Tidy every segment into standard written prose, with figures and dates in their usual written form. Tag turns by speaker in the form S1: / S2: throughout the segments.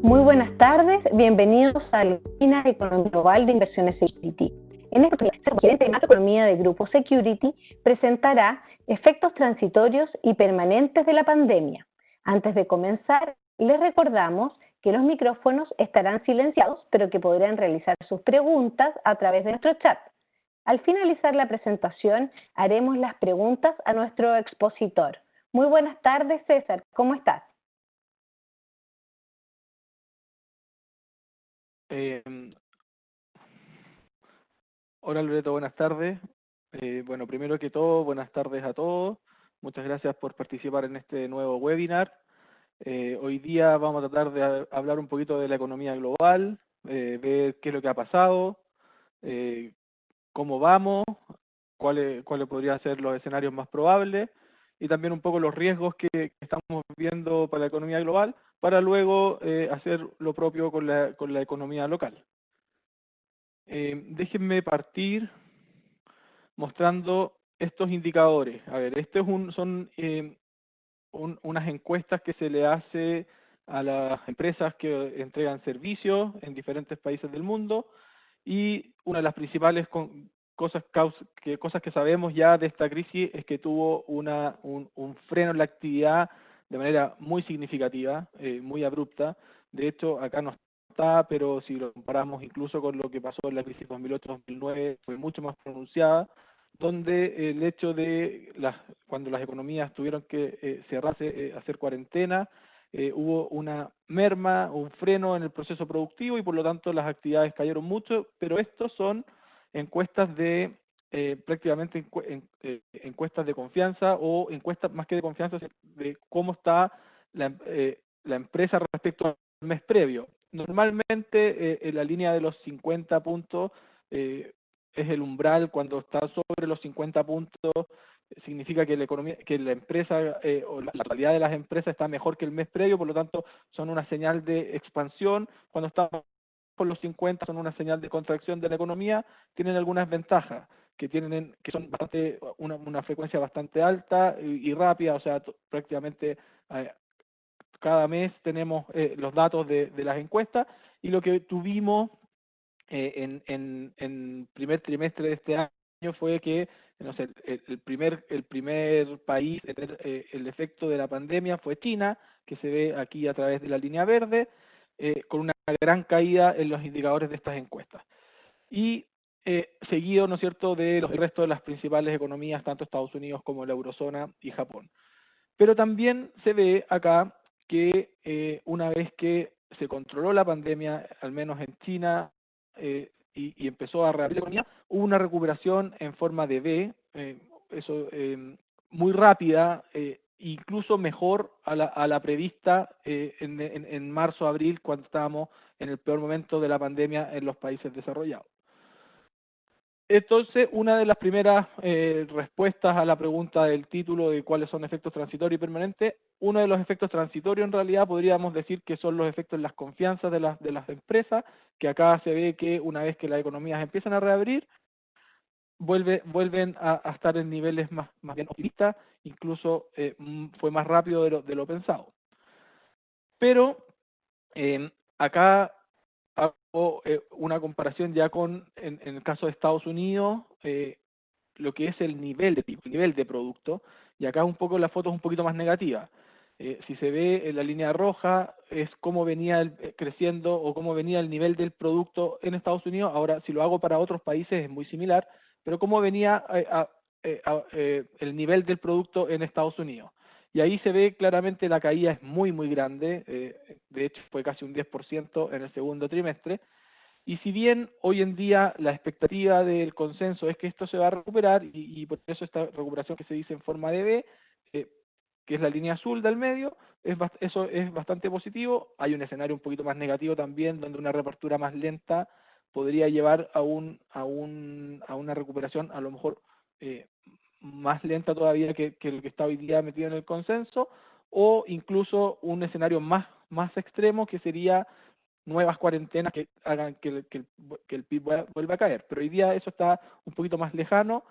S1: Muy buenas tardes, bienvenidos a la Oficina Economía Global de Inversiones Security. En esta oportunidad, el gerente de macroeconomía de Grupo Security presentará efectos transitorios y permanentes de la pandemia. Antes de comenzar, les recordamos que los micrófonos estarán silenciados, pero que podrán realizar sus preguntas a través de nuestro chat. Al finalizar la presentación, haremos las preguntas a nuestro expositor. Muy buenas tardes, César, ¿cómo estás?
S2: Hola Loreto, buenas tardes. Bueno, primero que todo, buenas tardes a todos. Muchas gracias por participar en este nuevo webinar. Hoy día vamos a tratar de hablar un poquito de la economía global, ver qué es lo que ha pasado, cómo vamos, cuáles podrían ser los escenarios más probables y también un poco los riesgos que estamos viendo para la economía global, para luego hacer lo propio con la economía local. Déjenme partir mostrando estos indicadores. A ver, son unas encuestas que se le hace a las empresas que entregan servicios en diferentes países del mundo, y una de las principales cosas que sabemos ya de esta crisis es que tuvo un freno en la actividad de manera muy significativa, muy abrupta. De hecho, acá no está, pero si lo comparamos incluso con lo que pasó en la crisis 2008-2009, fue mucho más pronunciada, donde el hecho de cuando las economías tuvieron que cerrarse, hacer cuarentena, hubo una merma, un freno en el proceso productivo y por lo tanto las actividades cayeron mucho, pero estos son encuestas de prácticamente encuestas de confianza, o encuestas más que de confianza de cómo está la empresa respecto al mes previo. Normalmente en la línea de los 50 puntos es el umbral. Cuando está sobre los 50 puntos significa que la empresa o la realidad de las empresas está mejor que el mes previo, por lo tanto son una señal de expansión. Cuando estamos por los 50 son una señal de contracción de la economía. Tienen algunas ventajas que son una frecuencia bastante alta y rápida, o sea, prácticamente cada mes tenemos los datos de las encuestas, y lo que tuvimos en primer trimestre de este año fue que, no sé, el primer país en tener el efecto de la pandemia fue China, que se ve aquí a través de la línea verde, con una gran caída en los indicadores de estas encuestas. Y seguido, ¿no es cierto?, del resto de las principales economías, tanto Estados Unidos como la eurozona y Japón. Pero también se ve acá que una vez que se controló la pandemia, al menos en China, y empezó a reabrir la economía, hubo una recuperación en forma de V, muy rápida, incluso mejor a la prevista en marzo-abril, cuando estábamos en el peor momento de la pandemia en los países desarrollados. Entonces, una de las primeras respuestas a la pregunta del título de cuáles son efectos transitorios y permanentes, uno de los efectos transitorios en realidad podríamos decir que son los efectos en las confianzas de las empresas, que acá se ve que una vez que las economías empiezan a reabrir, vuelven a estar en niveles más bien optimistas, incluso fue más rápido de lo pensado. Pero acá hago una comparación ya en el caso de Estados Unidos, lo que es el nivel de PIB, el nivel de producto, y acá un poco la foto es un poquito más negativa. Si se ve en la línea roja es cómo venía creciendo o cómo venía el nivel del producto en Estados Unidos. Ahora, si lo hago para otros países es muy similar, pero cómo venía el nivel del producto en Estados Unidos. Y ahí se ve claramente la caída es muy grande, de hecho fue casi un 10% en el segundo trimestre, y si bien hoy en día la expectativa del consenso es que esto se va a recuperar, y por eso esta recuperación que se dice en forma de V, que es la línea azul del medio, eso es bastante positivo. Hay un escenario un poquito más negativo también, donde una reapertura más lenta podría llevar a una recuperación a lo mejor más lenta todavía que el que está hoy día metido en el consenso, o incluso un escenario más extremo, que sería nuevas cuarentenas que hagan que el PIB vuelva a caer. Pero hoy día eso está un poquito más lejano.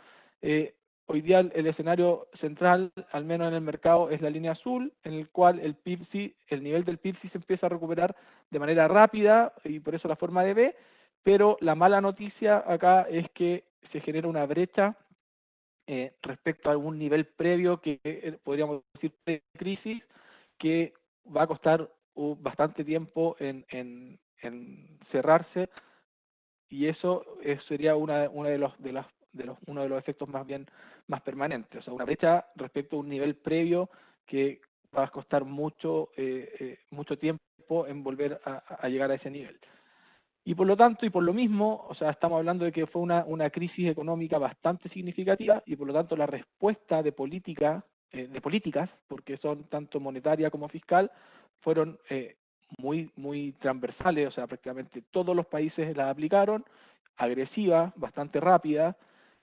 S2: hoy día el escenario central, al menos en el mercado, es la línea azul, en el cual el PIB sí, el nivel del PIB sí se empieza a recuperar de manera rápida, y por eso la forma de B, pero la mala noticia acá es que se genera una brecha respecto a algún nivel previo que podríamos decir pre-crisis, que va a costar bastante tiempo en cerrarse, y eso sería uno de los efectos más bien más permanentes, o sea, una brecha respecto a un nivel previo que va a costar mucho tiempo en volver a llegar a ese nivel. Y por lo tanto, y por lo mismo, o sea, estamos hablando de que fue una crisis económica bastante significativa, y por lo tanto la respuesta de políticas, porque son tanto monetaria como fiscal, fueron muy transversales, o sea, prácticamente todos los países las aplicaron, agresiva, bastante rápida.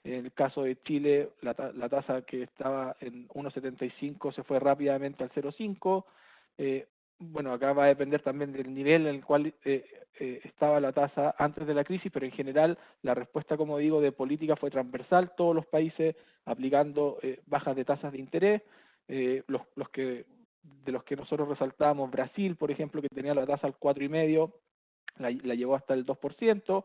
S2: En el caso de Chile, la tasa que estaba en 1,75 se fue rápidamente al 0,5. Bueno, acá va a depender también del nivel en el cual estaba la tasa antes de la crisis, pero en general la respuesta, como digo, de política fue transversal, todos los países aplicando bajas de tasas de interés, de los que nosotros resaltábamos, Brasil, por ejemplo, que tenía la tasa al 4,5, la llevó hasta el 2%,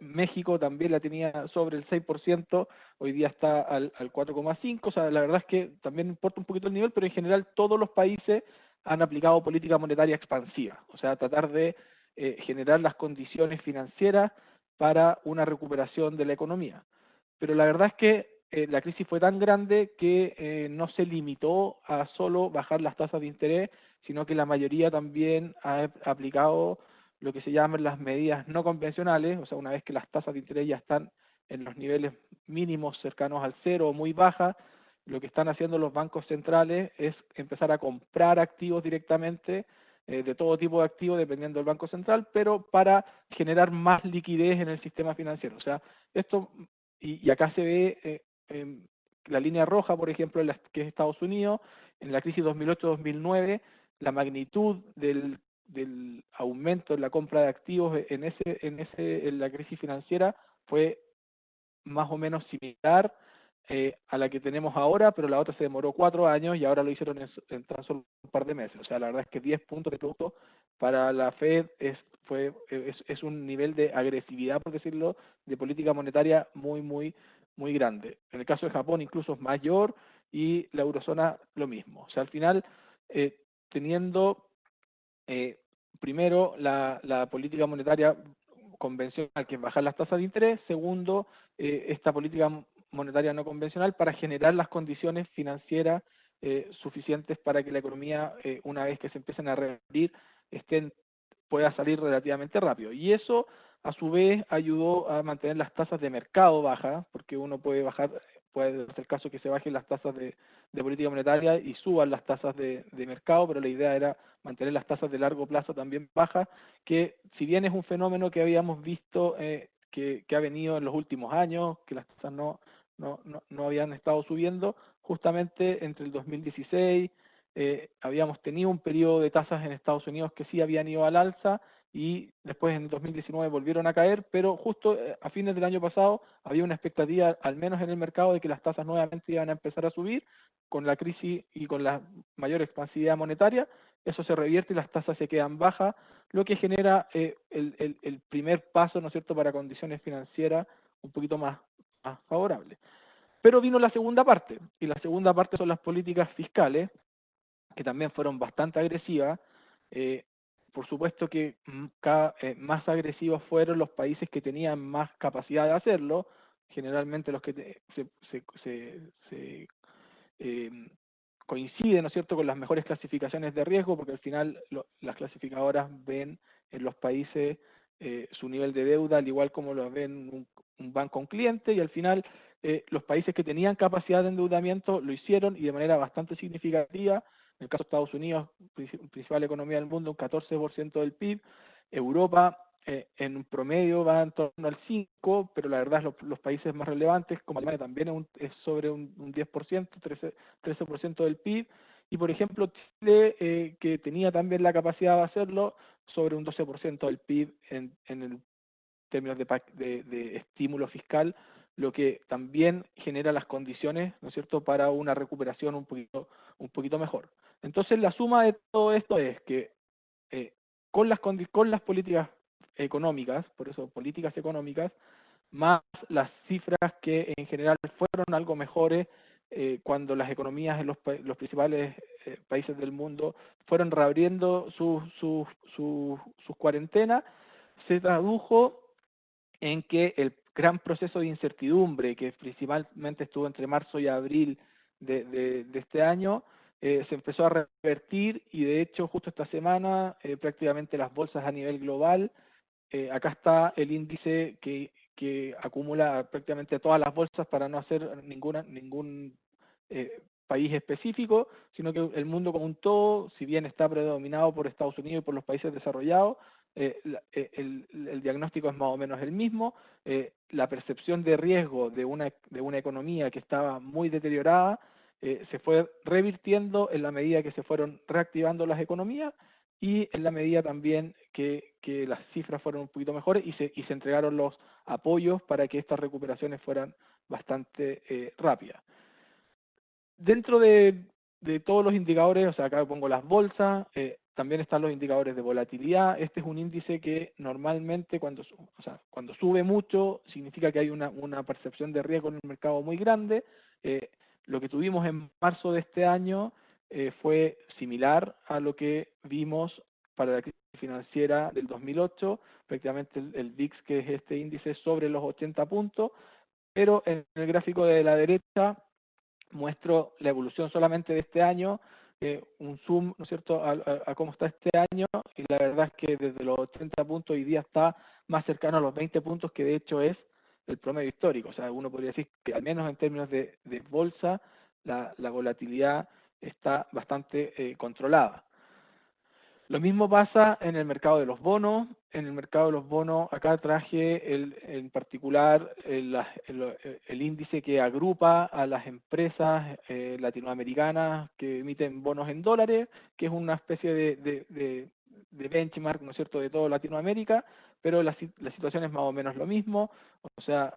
S2: México también la tenía sobre el 6%, hoy día está al 4,5%, o sea, la verdad es que también importa un poquito el nivel, pero en general todos los países han aplicado política monetaria expansiva, o sea, tratar de generar las condiciones financieras para una recuperación de la economía. Pero la verdad es que la crisis fue tan grande que no se limitó a solo bajar las tasas de interés, sino que la mayoría también ha aplicado lo que se llaman las medidas no convencionales, o sea, una vez que las tasas de interés ya están en los niveles mínimos cercanos al cero o muy bajas, lo que están haciendo los bancos centrales es empezar a comprar activos directamente, de todo tipo de activos dependiendo del Banco Central, pero para generar más liquidez en el sistema financiero. O sea, esto, y acá se ve la línea roja, por ejemplo, que es Estados Unidos, en la crisis 2008-2009, la magnitud del aumento en la compra de activos en la crisis financiera fue más o menos similar a la que tenemos ahora, pero la otra se demoró 4 años y ahora lo hicieron en tan solo un par de meses. O sea, la verdad es que 10 puntos de producto para la Fed es un nivel de agresividad, por decirlo, de política monetaria muy grande. En el caso de Japón incluso es mayor, y la eurozona lo mismo. O sea, al final, teniendo primero la política monetaria convencional, que es bajar las tasas de interés; segundo, esta política monetaria no convencional para generar las condiciones financieras suficientes para que la economía, una vez que se empiecen a reabrir, pueda salir relativamente rápido. Y eso, a su vez, ayudó a mantener las tasas de mercado bajas, porque uno puede hacer caso que se bajen las tasas de política monetaria y suban las tasas de mercado, pero la idea era mantener las tasas de largo plazo también bajas, que si bien es un fenómeno que habíamos visto que ha venido en los últimos años, que las tasas no habían estado subiendo, justamente entre el 2016 habíamos tenido un periodo de tasas en Estados Unidos que sí habían ido al alza, y después en 2019 volvieron a caer, pero justo a fines del año pasado había una expectativa, al menos en el mercado, de que las tasas nuevamente iban a empezar a subir con la crisis y con la mayor expansividad monetaria. Eso se revierte y las tasas se quedan bajas, lo que genera el primer paso, ¿no es cierto?, para condiciones financieras un poquito más favorables. Pero vino la segunda parte, y la segunda parte son las políticas fiscales, que también fueron bastante agresivas. Por supuesto que más agresivos fueron los países que tenían más capacidad de hacerlo, generalmente los que se eh, coinciden, ¿no es cierto?, con las mejores clasificaciones de riesgo, porque al final las clasificadoras ven en los países su nivel de deuda, al igual como lo ven un banco a un cliente, y al final los países que tenían capacidad de endeudamiento lo hicieron, y de manera bastante significativa. En el caso de Estados Unidos, principal economía del mundo, un 14% del PIB. Europa, en un promedio, va en torno al 5%, pero la verdad los países más relevantes, como Alemania, también es sobre un 10%, 13% del PIB. Y por ejemplo, Chile, que tenía también la capacidad de hacerlo, sobre un 12% del PIB en el términos de estímulo fiscal, lo que también genera las condiciones, ¿no es cierto?, para una recuperación un poquito mejor. Entonces, la suma de todo esto es que con las políticas económicas, por eso políticas económicas, más las cifras que en general fueron algo mejores cuando las economías en los principales países del mundo fueron reabriendo sus cuarentenas, se tradujo en que el gran proceso de incertidumbre que principalmente estuvo entre marzo y abril de este año, se empezó a revertir y de hecho justo esta semana prácticamente las bolsas a nivel global, acá está el índice que acumula prácticamente todas las bolsas para no hacer ningún país específico, sino que el mundo como un todo, si bien está predominado por Estados Unidos y por los países desarrollados, el diagnóstico es más o menos el mismo. La percepción de riesgo de una economía que estaba muy deteriorada se fue revirtiendo en la medida que se fueron reactivando las economías y en la medida también que las cifras fueron un poquito mejores y se entregaron los apoyos para que estas recuperaciones fueran bastante rápidas. Dentro de todos los indicadores, o sea, acá pongo las bolsas, también están los indicadores de volatilidad. Este es un índice que normalmente cuando sube mucho significa que hay una percepción de riesgo en el mercado muy grande. Lo que tuvimos en marzo de este año fue similar a lo que vimos para la crisis financiera del 2008, prácticamente el VIX, que es este índice, sobre los 80 puntos, pero en el gráfico de la derecha muestro la evolución solamente de este año, un zoom, ¿no es cierto?, a cómo está este año, y la verdad es que desde los 80 puntos hoy día está más cercano a los 20 puntos, que de hecho es el promedio histórico. O sea, uno podría decir que al menos en términos de bolsa, la volatilidad está bastante controlada. Lo mismo pasa en el mercado de los bonos. En el mercado de los bonos, acá traje en particular el índice que agrupa a las empresas latinoamericanas que emiten bonos en dólares, que es una especie de benchmark, ¿no es cierto?, de toda Latinoamérica, pero la situación es más o menos lo mismo. O sea,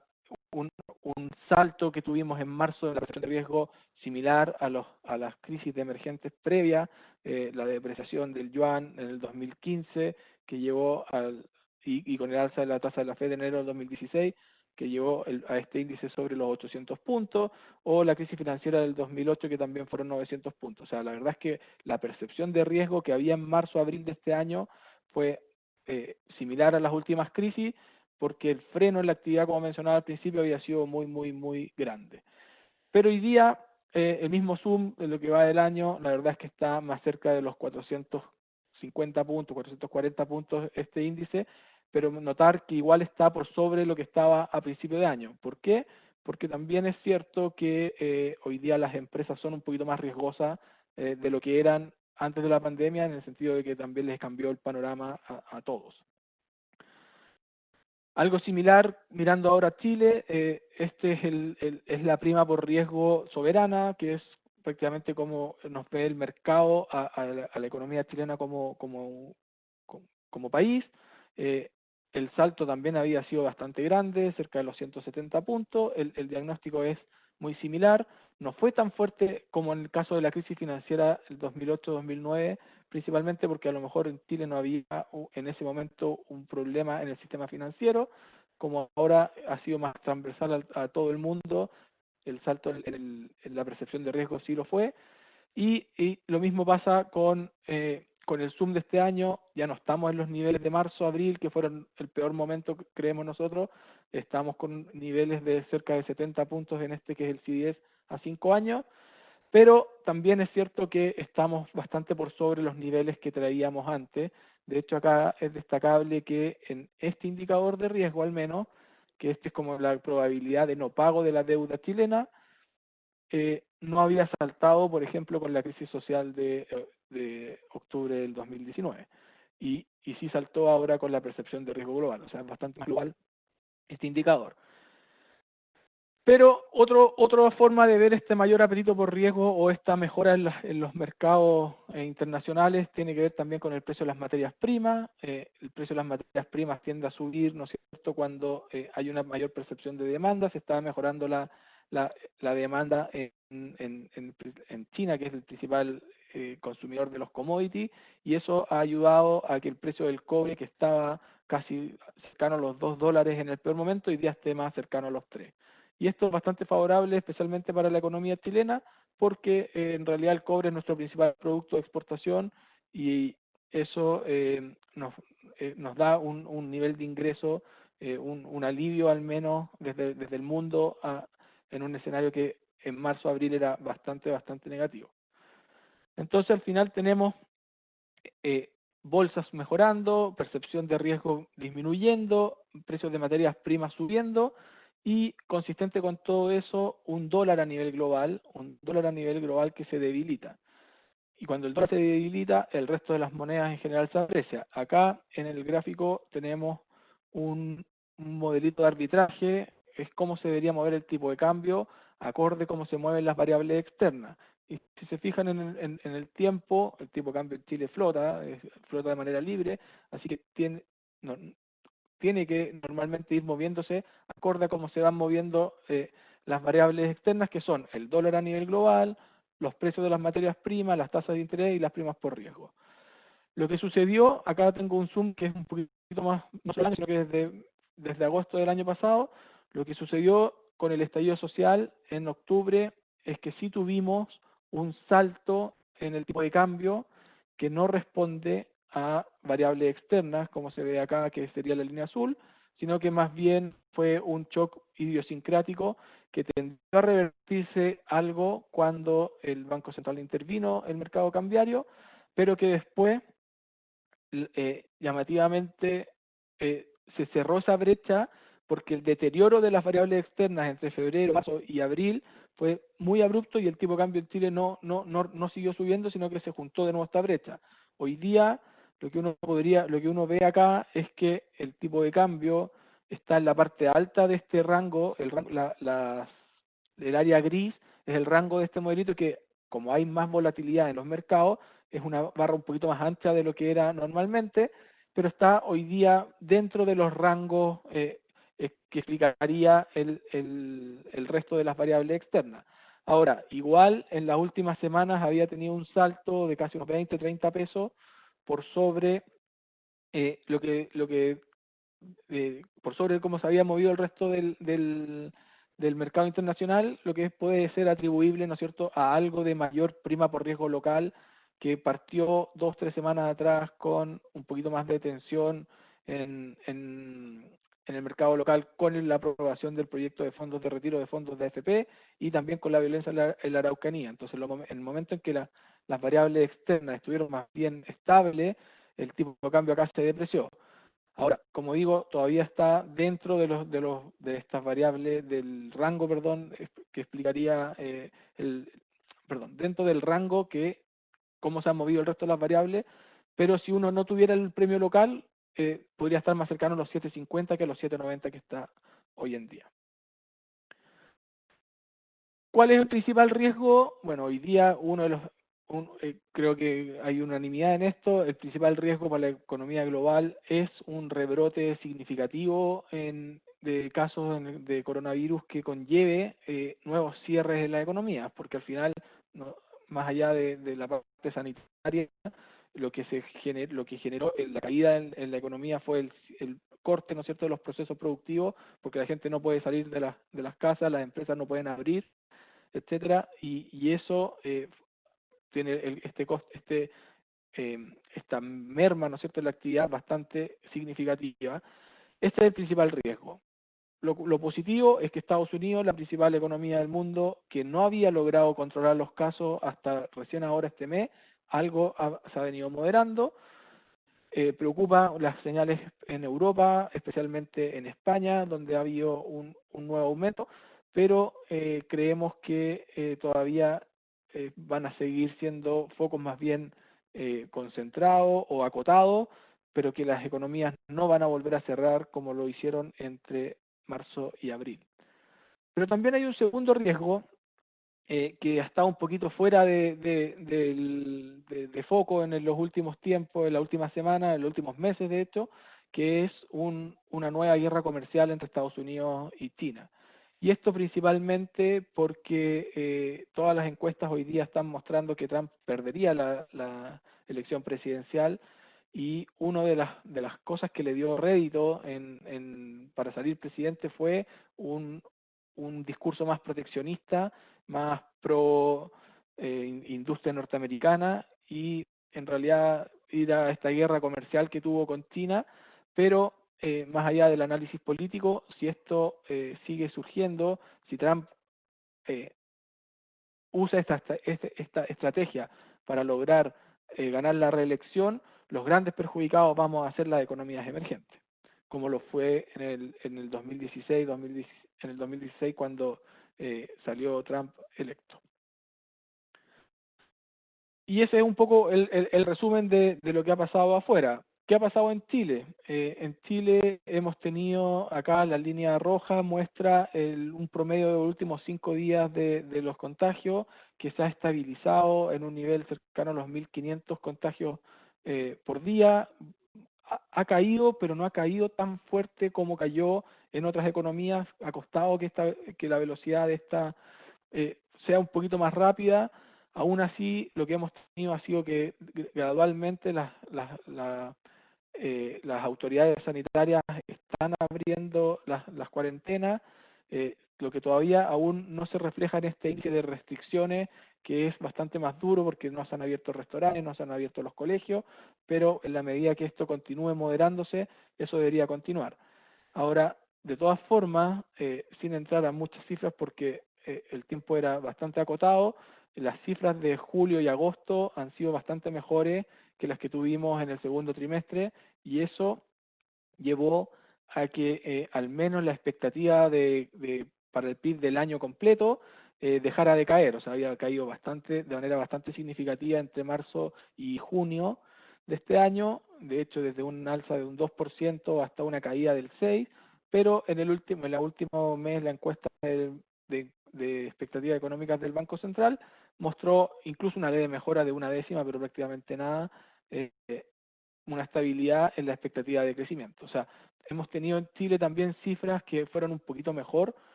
S2: un, un salto que tuvimos en marzo de la percepción de riesgo similar a las crisis emergentes previas, la depreciación del yuan en el 2015, que llevó y con el alza de la tasa de la Fed en enero del 2016, que llevó a este índice sobre los 800 puntos, o la crisis financiera del 2008, que también fueron 900 puntos. O sea, la verdad es que la percepción de riesgo que había en marzo-abril de este año fue similar a las últimas crisis, porque el freno en la actividad, como mencionaba al principio, había sido muy grande. Pero hoy día, el mismo Zoom de lo que va del año, la verdad es que está más cerca de los 450 puntos, 440 puntos este índice, pero notar que igual está por sobre lo que estaba a principio de año. ¿Por qué? Porque también es cierto que hoy día las empresas son un poquito más riesgosas de lo que eran antes de la pandemia, en el sentido de que también les cambió el panorama a todos. Algo similar, mirando ahora a Chile, este es la prima por riesgo soberana, que es prácticamente como nos ve el mercado a la economía chilena como país. El salto también había sido bastante grande, cerca de los 170 puntos. El diagnóstico es muy similar. No fue tan fuerte como en el caso de la crisis financiera del 2008-2009, principalmente porque a lo mejor en Chile no había en ese momento un problema en el sistema financiero, como ahora ha sido más transversal a todo el mundo. El salto en la percepción de riesgo sí lo fue, y lo mismo pasa con el Zoom de este año. Ya no estamos en los niveles de marzo, abril, que fueron el peor momento, creemos nosotros. Estamos con niveles de cerca de 70 puntos en este que es el CDS a 5 años, pero también es cierto que estamos bastante por sobre los niveles que traíamos antes. De hecho, acá es destacable que en este indicador de riesgo al menos, que este es como la probabilidad de no pago de la deuda chilena, no había saltado, por ejemplo, con la crisis social de octubre del 2019. Y sí saltó ahora con la percepción de riesgo global. O sea, es bastante más global este indicador. Pero otra forma de ver este mayor apetito por riesgo o esta mejora en los mercados internacionales tiene que ver también con el precio de las materias primas. El precio de las materias primas tiende a subir, ¿no es cierto?, cuando hay una mayor percepción de demanda. Se está mejorando la demanda en China, que es el principal consumidor de los commodities, y eso ha ayudado a que el precio del cobre, que estaba casi cercano a los $2 en el peor momento, hoy día esté más cercano a los 3. Y esto es bastante favorable, especialmente para la economía chilena, porque en realidad el cobre es nuestro principal producto de exportación y eso nos da un nivel de ingreso, un alivio al menos desde el mundo en un escenario que en marzo-abril era bastante negativo. Entonces al final tenemos bolsas mejorando, percepción de riesgo disminuyendo, precios de materias primas subiendo y consistente con todo eso, un dólar a nivel global que se debilita. Y cuando el dólar se debilita, el resto de las monedas en general se aprecia. Acá en el gráfico tenemos un modelito de arbitraje, es cómo se debería mover el tipo de cambio, acorde cómo se mueven las variables externas. Y si se fijan en el tiempo, el tipo de cambio en Chile flota de manera libre, así que tiene que normalmente ir moviéndose acorde a cómo se van moviendo las variables externas, que son el dólar a nivel global, los precios de las materias primas, las tasas de interés y las primas por riesgo. Lo que sucedió, acá tengo un zoom que es un poquito más, no solo sino que desde agosto del año pasado, lo que sucedió con el estallido social en octubre es que sí tuvimos un salto en el tipo de cambio que no responde a variables externas, como se ve acá, que sería la línea azul, sino que más bien fue un shock idiosincrático que tendió a revertirse algo cuando el Banco Central intervino en el mercado cambiario, pero que después llamativamente se cerró esa brecha porque el deterioro de las variables externas entre febrero, marzo y abril fue muy abrupto y el tipo de cambio en Chile no siguió subiendo, sino que se juntó de nuevo esta brecha. Hoy día lo que uno ve acá es que el tipo de cambio está en la parte alta de este rango, el área gris es el rango de este modelito que, como hay más volatilidad en los mercados, es una barra un poquito más ancha de lo que era normalmente, pero está hoy día dentro de los rangos que explicaría el resto de las variables externas. Ahora, igual en las últimas semanas había tenido un salto de casi unos 20, 30 pesos por sobre por sobre cómo se había movido el resto del mercado internacional, lo que puede ser atribuible, ¿no es cierto?, a algo de mayor prima por riesgo local que partió 2-3 semanas atrás con un poquito más de tensión en el mercado local con la aprobación del proyecto de fondos de retiro de fondos de AFP y también con la violencia en la Araucanía. Entonces, en el momento en que las variables externas estuvieron más bien estables, el tipo de cambio acá se depreció. Ahora, como digo, todavía está dentro de estas variables del rango, que explicaría dentro del rango que cómo se han movido el resto de las variables, pero si uno no tuviera el premio local, podría estar más cercano a los 7.50 que a los 7.90 que está hoy en día. ¿Cuál es el principal riesgo? Bueno, hoy día creo que hay unanimidad en esto, el principal riesgo para la economía global es un rebrote significativo de casos de coronavirus que conlleve nuevos cierres en la economía, porque al final, más allá de la parte sanitaria, lo que generó la caída en la economía fue el corte, ¿no es cierto?, de los procesos productivos, porque la gente no puede salir de las casas, las empresas no pueden abrir, etcétera, y eso tiene esta merma, ¿no es cierto?, en la actividad bastante significativa. Este es el principal riesgo. Lo positivo es que Estados Unidos, la principal economía del mundo, que no había logrado controlar los casos hasta recién ahora este mes, algo se ha venido moderando. Preocupa las señales en Europa, especialmente en España, donde ha habido un nuevo aumento, pero creemos que todavía van a seguir siendo focos más bien concentrados o acotados, pero que las economías no van a volver a cerrar como lo hicieron entre marzo y abril. Pero también hay un segundo riesgo que ha estado un poquito fuera de foco en los últimos tiempos, en la última semana, en los últimos meses de hecho, que es una nueva guerra comercial entre Estados Unidos y China. Y esto principalmente porque todas las encuestas hoy día están mostrando que Trump perdería la elección presidencial, y una de las cosas que le dio rédito para salir presidente fue un discurso más proteccionista, más pro industria norteamericana, y en realidad ir a esta guerra comercial que tuvo con China. Pero más allá del análisis político, si esto sigue surgiendo, si Trump eh, usa esta estrategia para lograr ganar la reelección, los grandes perjudicados vamos a ser las economías emergentes, como lo fue en el 2016, en el 2016 cuando salió Trump electo. Y ese es un poco el resumen de lo que ha pasado afuera. ¿Qué ha pasado en Chile? En Chile hemos tenido, acá la línea roja muestra un promedio de los últimos 5 días de los contagios, que se ha estabilizado en un nivel cercano a los 1.500 contagios por día. Ha caído, pero no ha caído tan fuerte como cayó en otras economías. Ha costado que la velocidad de esta sea un poquito más rápida. Aún así, lo que hemos tenido ha sido que gradualmente las autoridades sanitarias están abriendo las cuarentenas, lo que todavía aún no se refleja en este índice de restricciones, que es bastante más duro porque no se han abierto restaurantes, no se han abierto los colegios, pero en la medida que esto continúe moderándose, eso debería continuar. Ahora, de todas formas, sin entrar a muchas cifras porque el tiempo era bastante acotado, las cifras de julio y agosto han sido bastante mejores que las que tuvimos en el segundo trimestre, y eso llevó a que al menos la expectativa para el PIB del año completo dejara de caer. O sea, había caído bastante, de manera bastante significativa entre marzo y junio de este año, de hecho desde un alza de un 2% hasta una caída del 6%, pero en el último mes la encuesta de expectativas económicas del Banco Central mostró incluso una leve mejora de una décima, pero prácticamente nada, eh, una estabilidad en la expectativa de crecimiento. O sea, hemos tenido en Chile también cifras que fueron un poquito mejor,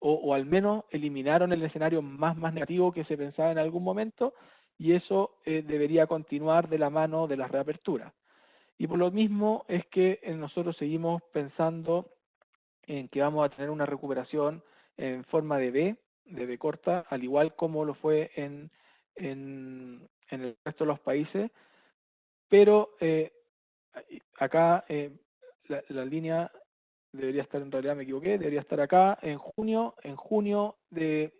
S2: o al menos eliminaron el escenario más negativo que se pensaba en algún momento, y eso debería continuar de la mano de las reaperturas. Y por lo mismo es que nosotros seguimos pensando en que vamos a tener una recuperación en forma de V corta, al igual como lo fue en el resto de los países, pero acá la línea debería estar, en realidad me equivoqué, debería estar acá en junio de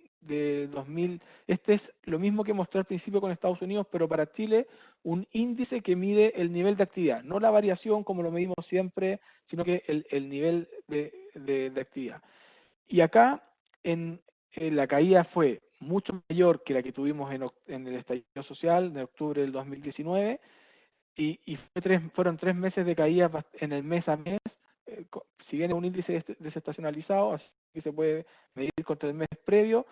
S2: 2000. Este es lo mismo que mostré al principio con Estados Unidos, pero para Chile, un índice que mide el nivel de actividad, no la variación como lo medimos siempre, sino que el nivel de actividad. Y acá la caída fue mucho mayor que la que tuvimos en el estallido social de octubre del 2019, y fueron 3 meses de caída en el mes a mes. Si bien es un índice desestacionalizado, así que se puede medir contra el mes previo,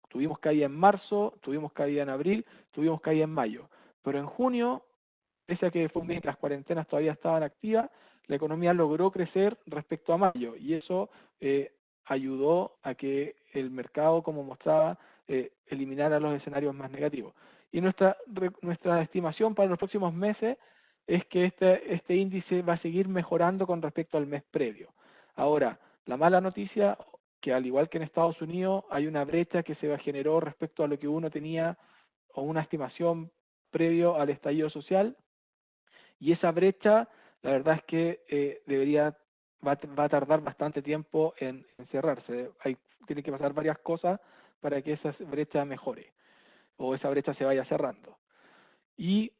S2: tuvimos caída en marzo, tuvimos caída en abril, tuvimos caída en mayo, pero en junio, pese a que fue un mes que las cuarentenas todavía estaban activas, la economía logró crecer respecto a mayo, y eso ayudó a que el mercado, como mostraba, eliminara los escenarios más negativos. Y nuestra estimación para los próximos meses es que este índice va a seguir mejorando con respecto al mes previo. Ahora, la mala noticia, que al igual que en Estados Unidos, hay una brecha que se generó respecto a lo que uno tenía, o una estimación previo al estallido social, y esa brecha, la verdad es que va a tardar bastante tiempo en cerrarse. Tiene que pasar varias cosas para que esa brecha mejore, o esa brecha se vaya cerrando. Y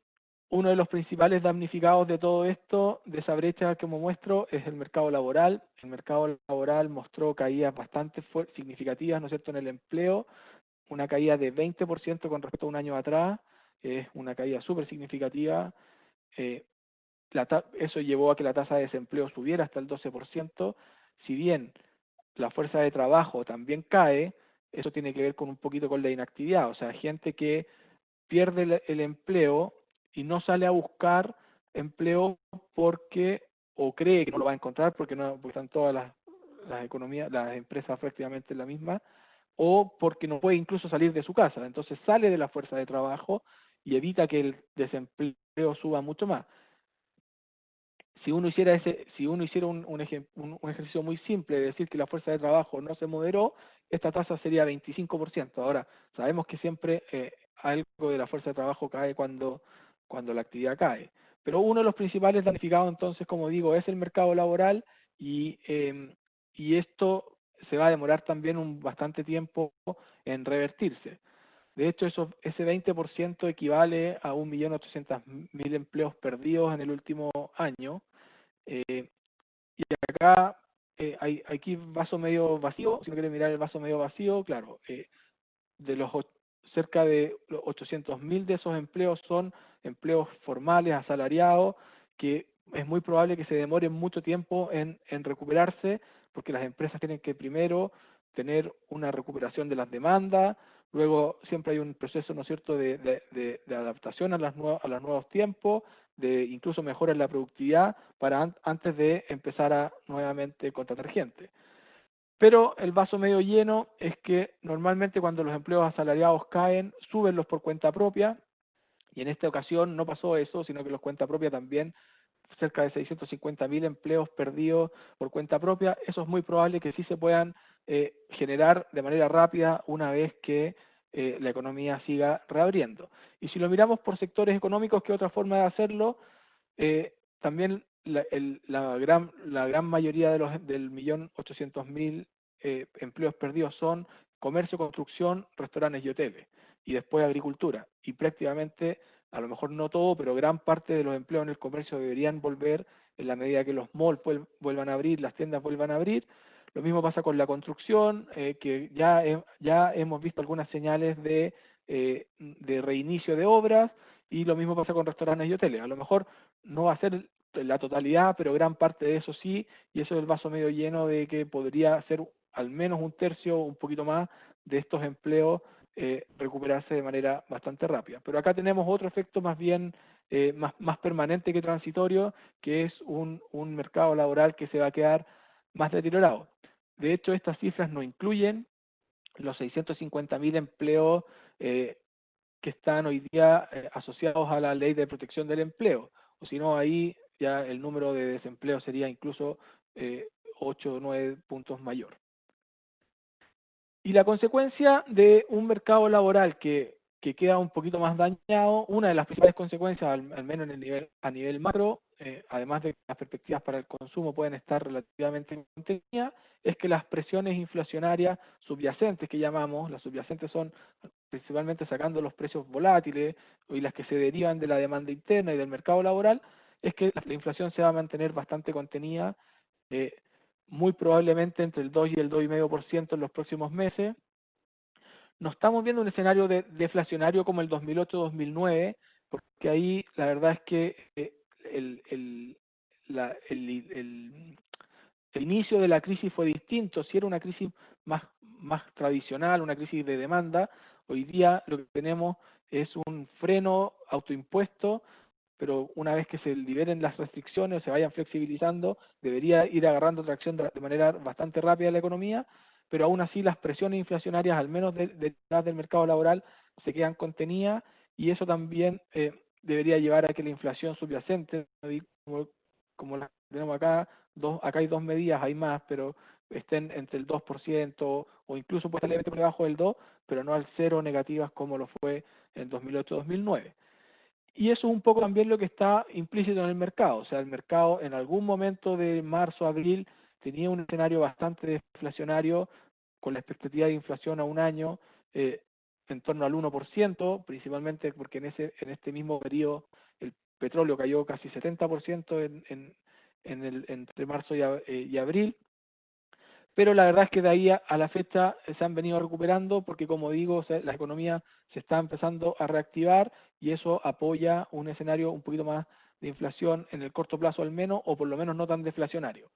S2: uno de los principales damnificados de todo esto, de esa brecha que muestro, es el mercado laboral. El mercado laboral mostró caídas bastante significativas, ¿no es cierto?, en el empleo, una caída de 20% con respecto a un año atrás, es una caída súper significativa. Eso llevó a que la tasa de desempleo subiera hasta el 12%, si bien la fuerza de trabajo también cae, eso tiene que ver con un poquito con la inactividad, o sea, gente que pierde el empleo y no sale a buscar empleo porque o cree que no lo va a encontrar porque están todas las economías, las empresas prácticamente en la misma, o porque no puede incluso salir de su casa. Entonces sale de la fuerza de trabajo y evita que el desempleo suba mucho más. Si uno hiciera un ejercicio muy simple de decir que la fuerza de trabajo no se moderó, esta tasa sería 25%. Ahora, sabemos que siempre algo de la fuerza de trabajo cae cuando la actividad cae. Pero uno de los principales damnificados, entonces, como digo, es el mercado laboral y esto se va a demorar también bastante tiempo en revertirse. De hecho, ese 20% equivale a 1.800.000 empleos perdidos en el último año. Eh, y acá hay aquí vaso medio vacío, si no quiere mirar el vaso medio vacío, claro, de cerca de 800.000 de esos empleos son empleos formales, asalariados, que es muy probable que se demoren mucho tiempo en recuperarse, porque las empresas tienen que primero tener una recuperación de las demandas, luego siempre hay un proceso, ¿no es cierto?, de adaptación a a los nuevos tiempos, de incluso mejora en la productividad, para antes de empezar a nuevamente contratar gente. Pero el vaso medio lleno es que normalmente cuando los empleos asalariados caen, suben los por cuenta propia, y en esta ocasión no pasó eso, sino que los cuenta propia también, cerca de 650.000 empleos perdidos por cuenta propia. Eso es muy probable que sí se puedan generar de manera rápida una vez que la economía siga reabriendo. Y si lo miramos por sectores económicos, ¿qué otra forma de hacerlo? También la gran mayoría del 1.800.000 empleos perdidos son comercio, construcción, restaurantes y hoteles, y después agricultura. Y prácticamente, a lo mejor no todo, pero gran parte de los empleos en el comercio deberían volver en la medida que los malls vuelvan a abrir, las tiendas vuelvan a abrir. Lo mismo pasa con la construcción, que ya hemos visto algunas señales de reinicio de obras, y lo mismo pasa con restaurantes y hoteles. A lo mejor no va a ser la totalidad, pero gran parte de eso sí, y eso es el vaso medio lleno de que podría ser al menos un tercio, un poquito más, de estos empleos recuperarse de manera bastante rápida. Pero acá tenemos otro efecto más bien más permanente que transitorio, que es un mercado laboral que se va a quedar más deteriorado. De hecho, estas cifras no incluyen los 650.000 empleos que están hoy día asociados a la ley de protección del empleo, o si no, ahí ya el número de desempleo sería incluso 8 o 9 puntos mayor. Y la consecuencia de un mercado laboral que queda un poquito más dañado, una de las principales consecuencias, al menos a nivel macro, además de que las perspectivas para el consumo pueden estar relativamente contenidas, es que las presiones inflacionarias subyacentes que llamamos, las subyacentes son principalmente sacando los precios volátiles y las que se derivan de la demanda interna y del mercado laboral, es que la inflación se va a mantener bastante contenida, eh, muy probablemente entre el 2 y el 2,5% en los próximos meses. No estamos viendo un escenario deflacionario como el 2008-2009, porque ahí la verdad es que el, el, el inicio de la crisis fue distinto. Si era una crisis más tradicional, una crisis de demanda, hoy día lo que tenemos es un freno autoimpuesto, pero una vez que se liberen las restricciones, se vayan flexibilizando, debería ir agarrando tracción de manera bastante rápida la economía, pero aún así las presiones inflacionarias, al menos detrás del mercado laboral, se quedan contenidas, y eso también debería llevar a que la inflación subyacente, como la tenemos acá, acá hay dos medidas, hay más, pero estén entre el 2% o incluso puede estar levemente por debajo del 2%, pero no al cero negativas como lo fue en 2008-2009. Y eso es un poco también lo que está implícito en el mercado. O sea, el mercado en algún momento de marzo, abril, tenía un escenario bastante deflacionario, con la expectativa de inflación a un año en torno al 1%, principalmente porque en este mismo periodo el petróleo cayó casi 70% entre marzo y abril. Pero la verdad es que de ahí a la fecha se han venido recuperando porque, como digo, la economía se está empezando a reactivar, y eso apoya un escenario un poquito más de inflación en el corto plazo al menos, o por lo menos no tan deflacionario.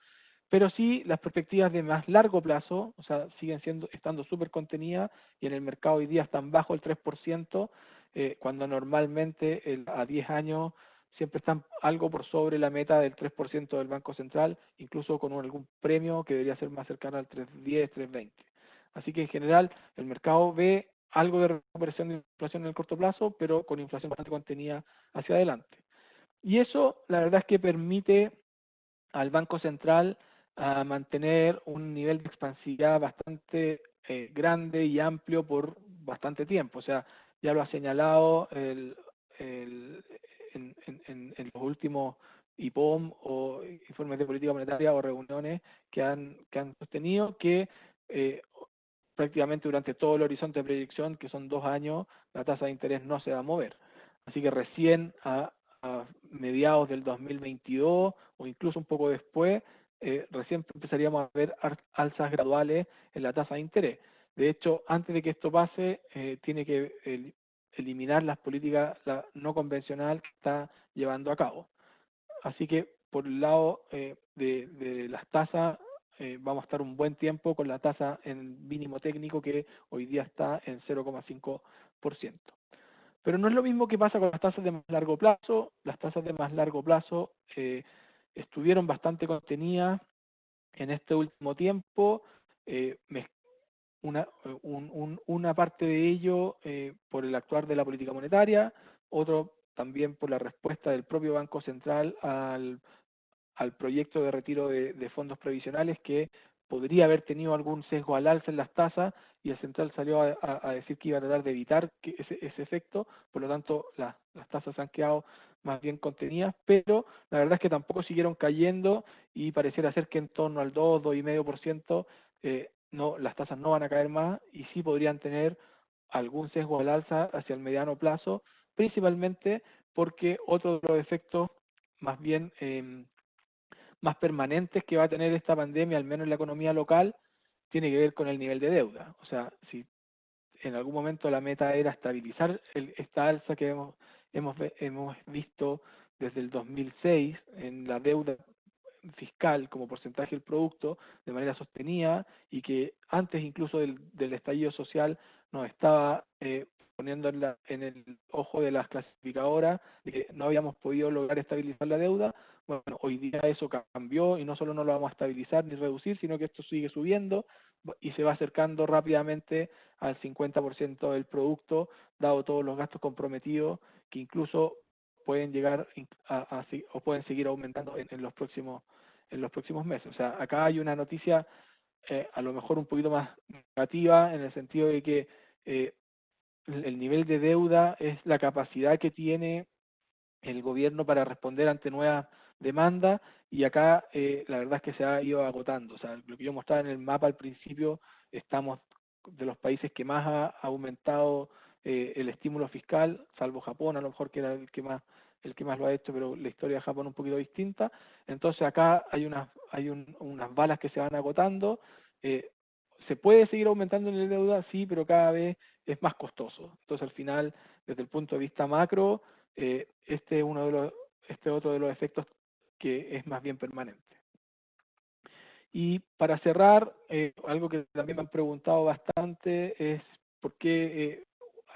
S2: pero sí las perspectivas de más largo plazo, o sea, siguen estando súper contenidas y en el mercado hoy día están bajo el 3%, cuando normalmente a 10 años siempre están algo por sobre la meta del 3% del Banco Central, incluso con algún premio que debería ser más cercano al 3,10, 3,20. Así que en general el mercado ve algo de recuperación de inflación en el corto plazo, pero con inflación bastante contenida hacia adelante. Y eso la verdad es que permite al Banco Central a mantener un nivel de expansividad bastante grande y amplio por bastante tiempo. O sea, ya lo ha señalado en los últimos IPOM o informes de política monetaria o reuniones que han sostenido que eh, prácticamente durante todo el horizonte de proyección, que son 2 años, la tasa de interés no se va a mover. Así que recién a mediados del 2022 o incluso un poco después, recién empezaríamos a ver alzas graduales en la tasa de interés. De hecho, antes de que esto pase, tiene que eliminar las políticas no convencional que está llevando a cabo. Así que por el lado de las tasas, vamos a estar un buen tiempo con la tasa en mínimo técnico que hoy día está en 0,5%. Pero no es lo mismo que pasa con las tasas de más largo plazo. Las tasas de más largo plazo estuvieron bastante contenidas en este último tiempo. eh, una parte de ello por el actuar de la política monetaria, otro también por la respuesta del propio Banco Central al proyecto de retiro de fondos previsionales que podría haber tenido algún sesgo al alza en las tasas y el central salió a decir que iba a tratar de evitar ese efecto, por lo tanto las tasas han quedado más bien contenidas, pero la verdad es que tampoco siguieron cayendo y pareciera ser que en torno al 2, 2,5% no, las tasas no van a caer más y sí podrían tener algún sesgo al alza hacia el mediano plazo, principalmente porque otro de los efectos más bien más permanentes que va a tener esta pandemia, al menos en la economía local, tiene que ver con el nivel de deuda. O sea, si en algún momento la meta era estabilizar esta alza que hemos visto desde el 2006 en la deuda fiscal como porcentaje del producto de manera sostenida y que antes incluso del estallido social nos estaba poniendo en el ojo de las clasificadoras de que no habíamos podido lograr estabilizar la deuda. Bueno, hoy día eso cambió y no solo no lo vamos a estabilizar ni reducir, sino que esto sigue subiendo y se va acercando rápidamente al 50% del producto, dado todos los gastos comprometidos que incluso pueden llegar o pueden seguir aumentando en los próximos meses. O sea, acá hay una noticia a lo mejor un poquito más negativa en el sentido de que eh, el nivel de deuda es la capacidad que tiene el gobierno para responder ante nuevas demandas y acá la verdad es que se ha ido agotando. O sea, lo que yo mostraba en el mapa al principio, estamos de los países que más ha aumentado el estímulo fiscal, salvo Japón, a lo mejor que era el que más lo ha hecho, pero la historia de Japón es un poquito distinta. Entonces acá hay unas balas que se van agotando. Se puede seguir aumentando en la deuda, sí, pero cada vez es más costoso. Entonces al final, desde el punto de vista macro, este otro de los efectos que es más bien permanente. Y para cerrar, algo que también me han preguntado bastante es por qué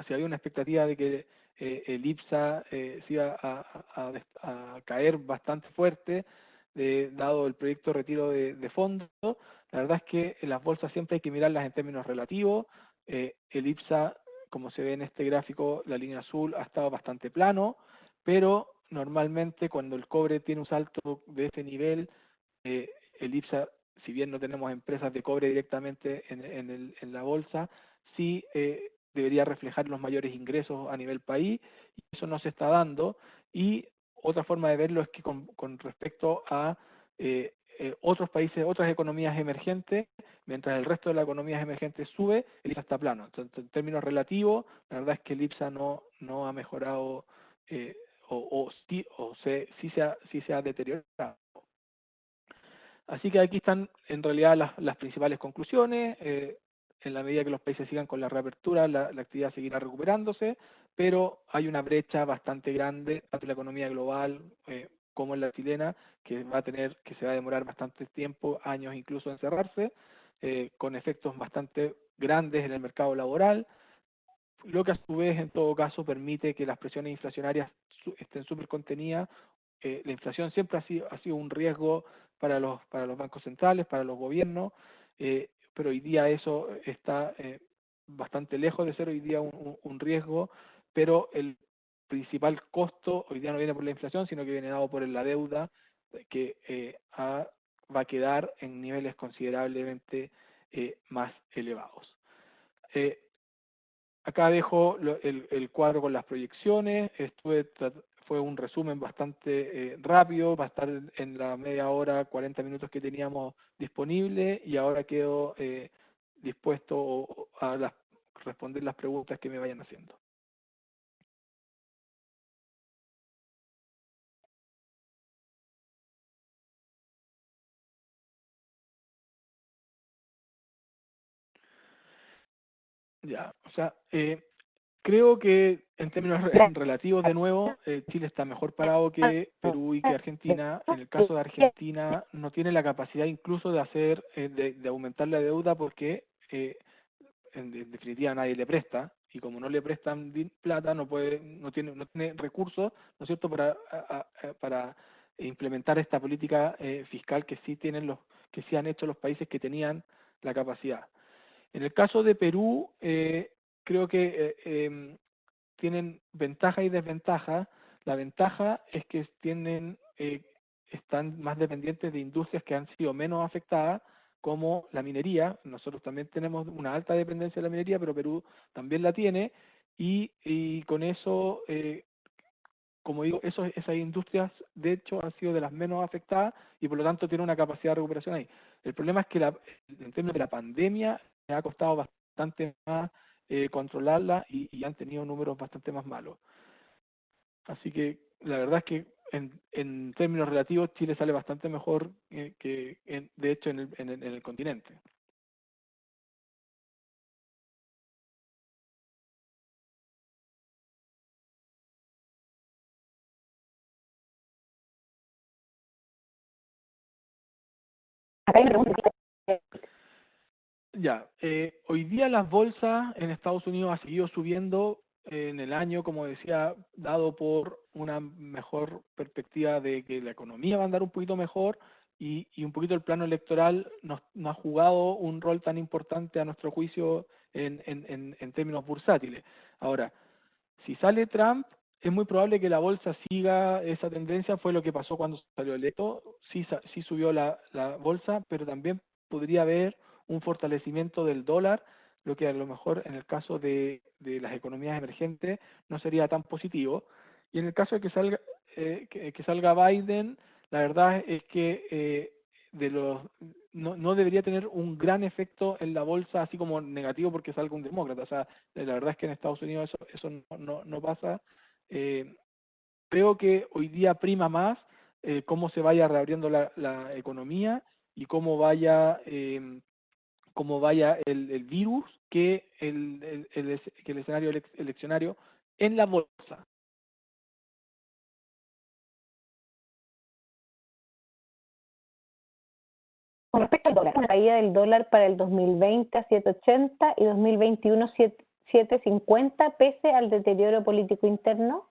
S2: si había una expectativa de que el IPSA se iba a caer bastante fuerte, dado el proyecto de retiro de fondos. La verdad es que en las bolsas siempre hay que mirarlas en términos relativos. El IPSA, como se ve en este gráfico, la línea azul ha estado bastante plano, pero normalmente cuando el cobre tiene un salto de este nivel, el IPSA, si bien no tenemos empresas de cobre directamente en la bolsa, sí debería reflejar los mayores ingresos a nivel país, y eso no se está dando. Y otra forma de verlo es que con respecto a otros países, otras economías emergentes, mientras el resto de las economías emergentes sube, el IPSA está plano. Entonces, en términos relativos, la verdad es que el IPSA no ha mejorado sí se ha deteriorado. Así que aquí están en realidad las principales conclusiones. En la medida que los países sigan con la reapertura, la actividad seguirá recuperándose, pero hay una brecha bastante grande entre la economía global como en la chilena, que se va a demorar bastante tiempo, años incluso en cerrarse, con efectos bastante grandes en el mercado laboral, lo que a su vez en todo caso permite que las presiones inflacionarias estén súper contenidas. La inflación siempre ha sido un riesgo para los bancos centrales, para los gobiernos, pero hoy día eso está bastante lejos de ser hoy día un riesgo, pero el principal costo hoy día no viene por la inflación, sino que viene dado por la deuda, que va a quedar en niveles considerablemente más elevados. Acá dejo el cuadro con las proyecciones. Fue un resumen bastante rápido, va a estar en la media hora, 40 minutos que teníamos disponible, y ahora quedo dispuesto a responder las preguntas que me vayan haciendo. Ya, o sea, creo que en términos relativos, de nuevo, Chile está mejor parado que Perú y que Argentina. En el caso de Argentina, no tiene la capacidad incluso de hacer, de aumentar la deuda, porque en definitiva nadie le presta, y como no le prestan plata, no tiene recursos, ¿no es cierto?, para implementar esta política fiscal que que sí han hecho los países que tenían la capacidad. En el caso de Perú, creo que tienen ventajas y desventajas. La ventaja es que están más dependientes de industrias que han sido menos afectadas, como la minería. Nosotros también tenemos una alta dependencia de la minería, pero Perú también la tiene, y con eso, como digo, esas industrias de hecho han sido de las menos afectadas, y por lo tanto tiene una capacidad de recuperación ahí. El problema es que en términos de la pandemia le ha costado bastante más controlarla, y han tenido números bastante más malos. Así que la verdad es que en términos relativos Chile sale bastante mejor de hecho en el continente.
S1: Acá hay una pregunta.
S2: Ya, hoy día las bolsas en Estados Unidos ha seguido subiendo en el año, como decía, dado por una mejor perspectiva de que la economía va a andar un poquito mejor, y un poquito el plano electoral no ha jugado un rol tan importante a nuestro juicio en términos bursátiles. Ahora, si sale Trump, es muy probable que la bolsa siga esa tendencia. Fue lo que pasó cuando salió electo. Sí subió la bolsa, pero también podría haber un fortalecimiento del dólar, lo que a lo mejor en el caso de las economías emergentes no sería tan positivo. Y en el caso de que salga Biden, la verdad es que no debería tener un gran efecto en la bolsa, así como negativo porque salga un demócrata. O sea, la verdad es que en Estados Unidos eso no pasa. Eh, Creo que hoy día prima más cómo se vaya reabriendo la economía, y cómo vaya el virus, que que el escenario eleccionario en la bolsa.
S1: Con respecto al dólar, una caída del dólar para el 2020 a 7.80 y 2021 7.50 pese al deterioro político interno.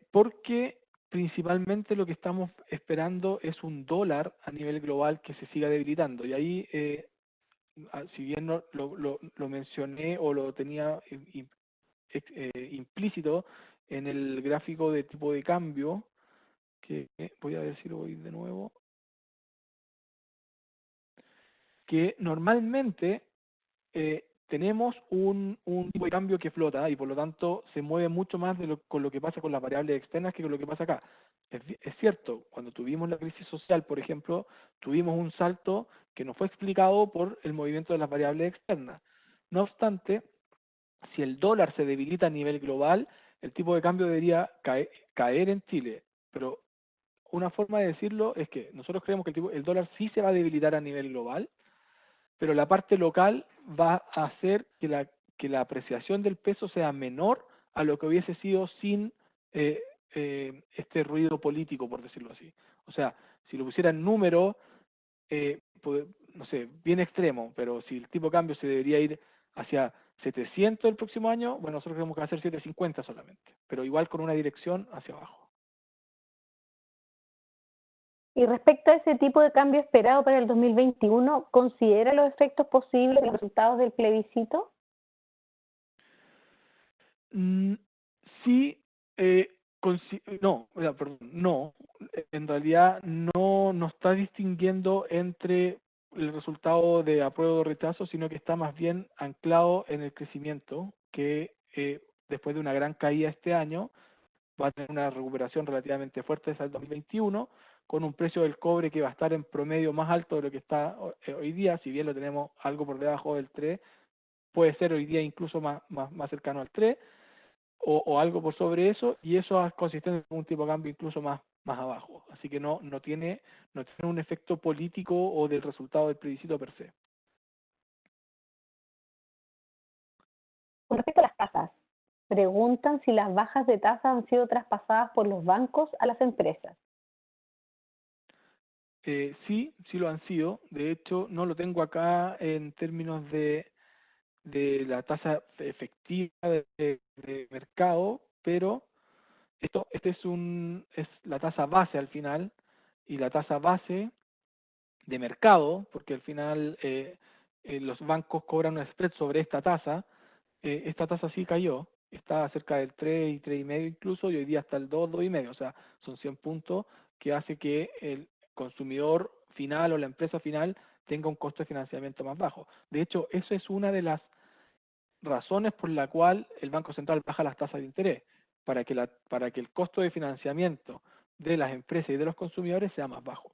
S2: Porque principalmente lo que estamos esperando es un dólar a nivel global que se siga debilitando. Y ahí, si bien lo mencioné o lo tenía implícito en el gráfico de tipo de cambio, que voy a decirlo hoy de nuevo, que normalmente tenemos un tipo de cambio que flota, y por lo tanto se mueve mucho más con lo que pasa con las variables externas que con lo que pasa acá. Es cierto, cuando tuvimos la crisis social, por ejemplo, tuvimos un salto que no fue explicado por el movimiento de las variables externas. No obstante, si el dólar se debilita a nivel global, el tipo de cambio debería caer en Chile. Pero una forma de decirlo es que nosotros creemos que el dólar sí se va a debilitar a nivel global, pero la parte local va a hacer que la apreciación del peso sea menor a lo que hubiese sido sin este ruido político, por decirlo así. O sea, si lo pusiera en número, no sé, bien extremo, pero si el tipo de cambio se debería ir hacia 700 el próximo año, bueno, nosotros tenemos que hacer 750 solamente, pero igual con una dirección hacia abajo.
S1: Y respecto a ese tipo de cambio esperado para el 2021, ¿considera los efectos posibles de los resultados del plebiscito?
S2: Mm, sí, no, o sea, perdón, no, en realidad no está distinguiendo entre el resultado de apruebo o rechazo, sino que está más bien anclado en el crecimiento, que después de una gran caída este año, va a tener una recuperación relativamente fuerte hasta el 2021, con un precio del cobre que va a estar en promedio más alto de lo que está hoy día, si bien lo tenemos algo por debajo del 3, puede ser hoy día incluso más cercano al 3, o algo por sobre eso, y eso es consistente con un tipo de cambio incluso más abajo. Así que no tiene un efecto político o del resultado del plebiscito per se.
S1: Con respecto a las tasas, preguntan si las bajas de tasas han sido traspasadas por los bancos a las empresas.
S2: Sí lo han sido. De hecho, no lo tengo acá en términos de la tasa efectiva de mercado, pero este es la tasa base al final, y la tasa base de mercado, porque al final los bancos cobran un spread sobre esta tasa sí cayó, está cerca del 3 y 3,5 incluso, y hoy día está el 2, 2,5, o sea, son 100 puntos que hace que el consumidor final o la empresa final tenga un costo de financiamiento más bajo. De hecho, eso es una de las razones por la cual el Banco Central baja las tasas de interés, para que el costo de financiamiento de las empresas y de los consumidores sea más bajo.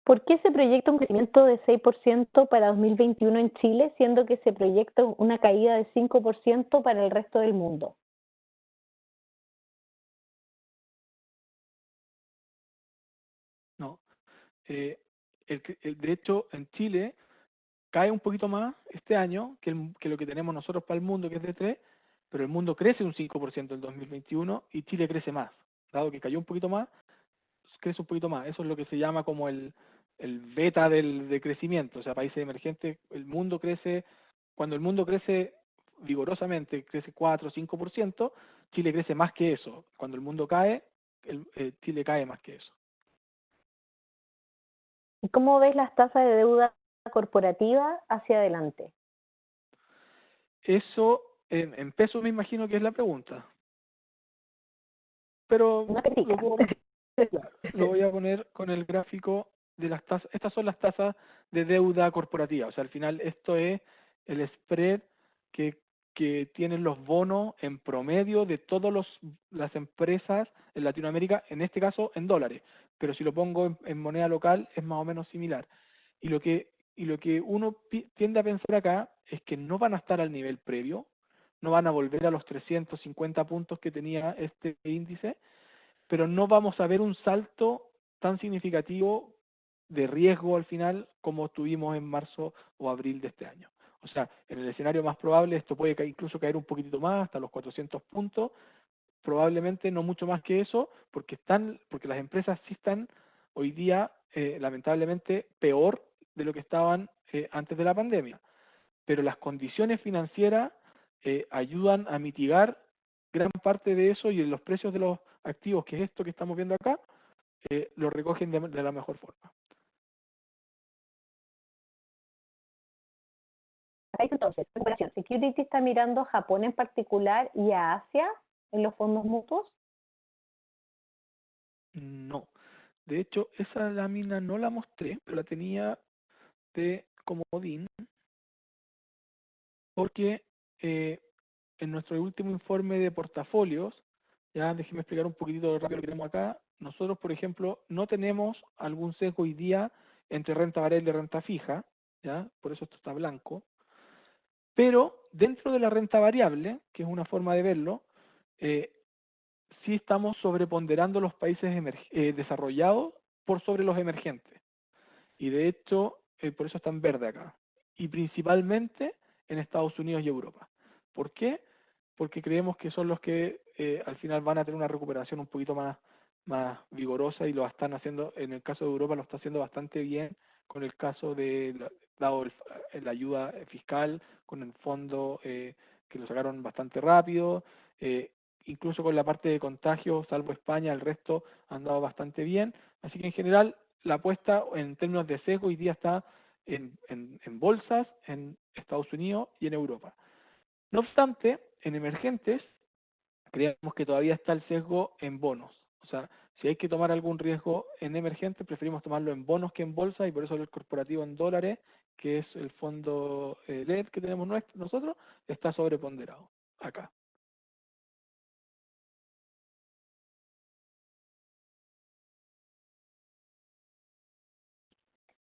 S1: ¿Por qué se proyecta un crecimiento de 6% para 2021 en Chile, siendo que se proyecta una caída de 5% para el resto del mundo?
S2: ¿No? De hecho, en Chile cae un poquito más este año que lo que tenemos nosotros para el mundo, que es de 3, pero el mundo crece un 5% en 2021 y Chile crece más. Dado que cayó un poquito más, crece un poquito más. Eso es lo que se llama como el beta de crecimiento. O sea, países emergentes, cuando el mundo crece vigorosamente, crece 4 o 5%, Chile crece más que eso. Cuando el mundo cae, Chile cae más que eso.
S1: ¿Y cómo ves las tasas de deuda corporativa hacia adelante?
S2: Eso en pesos me imagino que es la pregunta. Pero
S1: Una crítica.
S2: claro, lo voy a poner con el gráfico de las tasas. Estas son las tasas de deuda corporativa. O sea, al final esto es el spread que, que tienen los bonos en promedio de todas las empresas en Latinoamérica, en este caso en dólares. Pero si lo pongo en moneda local es más o menos similar. Y lo que uno tiende a pensar acá es que no van a estar al nivel previo, no van a volver a los 350 puntos que tenía este índice, pero no vamos a ver un salto tan significativo de riesgo al final como tuvimos en marzo o abril de este año. O sea, en el escenario más probable esto puede incluso caer un poquitito más, hasta los 400 puntos, probablemente no mucho más que eso, porque las empresas sí están hoy día, lamentablemente, peor de lo que estaban antes de la pandemia. Pero las condiciones financieras ayudan a mitigar gran parte de eso, y en los precios de los activos, que es esto que estamos viendo acá, lo recogen de la mejor forma.
S1: Entonces, recuperación. Security está mirando a Japón en particular y a Asia en los fondos mutuos.
S2: No. De hecho, esa lámina no la mostré, pero la tenía de comodín, porque en nuestro último informe de portafolios, ya déjeme explicar un poquitito rápido lo que tenemos acá. Nosotros, por ejemplo, no tenemos algún sesgo hoy día entre renta variable y renta fija, ya, por eso esto está blanco. Pero dentro de la renta variable, que es una forma de verlo, eh, sí estamos sobreponderando los países desarrollados por sobre los emergentes. Y de hecho, por eso está en verde acá. Y principalmente en Estados Unidos y Europa. ¿Por qué? porque creemos que son los que al final van a tener una recuperación un poquito más vigorosa y lo están haciendo, en el caso de Europa lo está haciendo bastante bien con el caso de, dado la ayuda fiscal, con el fondo que lo sacaron bastante rápido, eh, incluso con la parte de contagio, salvo España, el resto ha andado bastante bien, así que en general la apuesta en términos de sesgo hoy día está en bolsas en Estados Unidos y en Europa. No obstante, en emergentes creemos que todavía está el sesgo en bonos. O sea, si hay que tomar algún riesgo en emergentes, preferimos tomarlo en bonos que en bolsa y por eso el corporativo en dólares, que es el fondo LED que tenemos nosotros, está sobreponderado acá.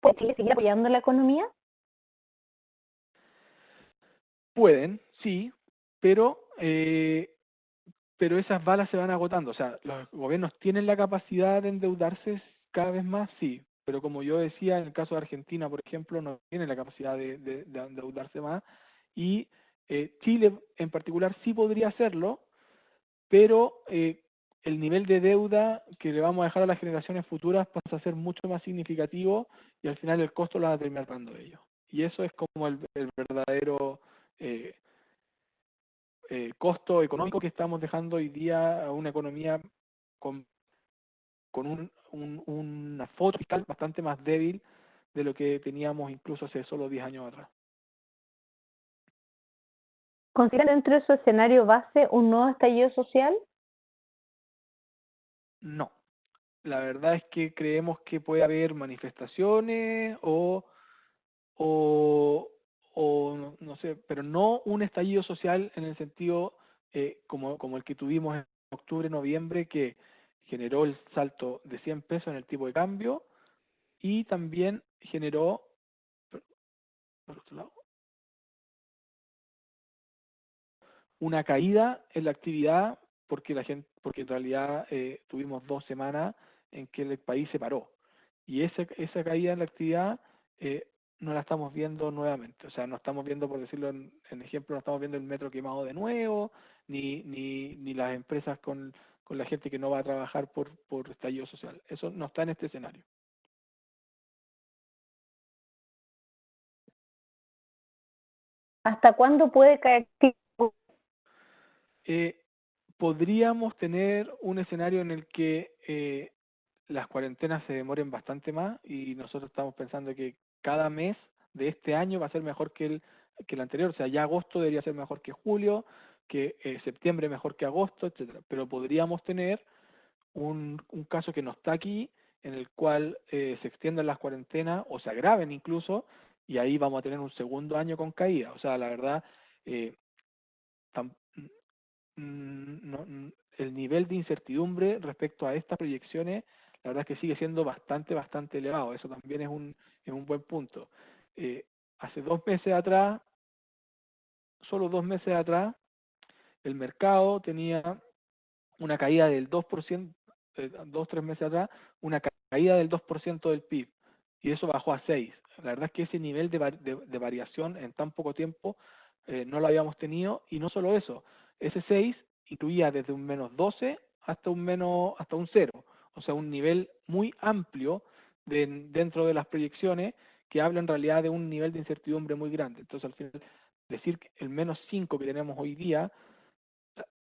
S1: ¿Puede Chile seguir apoyando la economía?
S2: Pueden, sí, pero esas balas se van agotando. O sea, los gobiernos tienen la capacidad de endeudarse cada vez más, sí, pero como yo decía, en el caso de Argentina, por ejemplo, no tiene la capacidad de endeudarse más, y Chile en particular sí podría hacerlo, pero el nivel de deuda que le vamos a dejar a las generaciones futuras pasa a ser mucho más significativo y al final el costo lo van a terminar pagando ellos. Y eso es como el verdadero eh, costo económico que estamos dejando hoy día a una economía con, una foto fiscal bastante más débil de lo que teníamos incluso hace solo 10 años atrás.
S1: ¿Consideran dentro de su escenario base un nuevo estallido social?
S2: No, la verdad es que creemos que puede haber manifestaciones o, no sé, pero no un estallido social en el sentido como el que tuvimos en octubre, noviembre, que generó el salto de 100 pesos en el tipo de cambio y también generó, por otro lado, una caída en la actividad porque porque en realidad tuvimos 2 semanas en que el país se paró y esa caída en la actividad eh, no la estamos viendo nuevamente. O sea, no estamos viendo, por decirlo en ejemplo, no estamos viendo el metro quemado de nuevo, ni las empresas con la gente que no va a trabajar por estallido social. Eso no está en este escenario.
S1: ¿Hasta cuándo puede caer Chile?
S2: Eh, Podríamos tener un escenario en el que las cuarentenas se demoren bastante más y nosotros estamos pensando que cada mes de este año va a ser mejor que el anterior. O sea, ya agosto debería ser mejor que julio, que septiembre mejor que agosto, etcétera. Pero podríamos tener un caso que no está aquí, en el cual se extiendan las cuarentenas o se agraven incluso, y ahí vamos a tener un segundo año con caída. O sea, la verdad, eh, tam- el nivel de incertidumbre respecto a estas proyecciones, la verdad es que sigue siendo bastante elevado. Eso también es un buen punto. Hace 2 meses atrás, solo 2 meses atrás, el mercado tenía una caída del 2%, 2, 3 meses atrás, una caída del 2% del PIB, y eso bajó a 6. La verdad es que ese nivel de variación en tan poco tiempo no lo habíamos tenido, y no solo eso, ese 6 incluía desde un -12 hasta un 0, o sea, un nivel muy amplio dentro de las proyecciones que habla en realidad de un nivel de incertidumbre muy grande. Entonces, al final, decir que el -5 que tenemos hoy día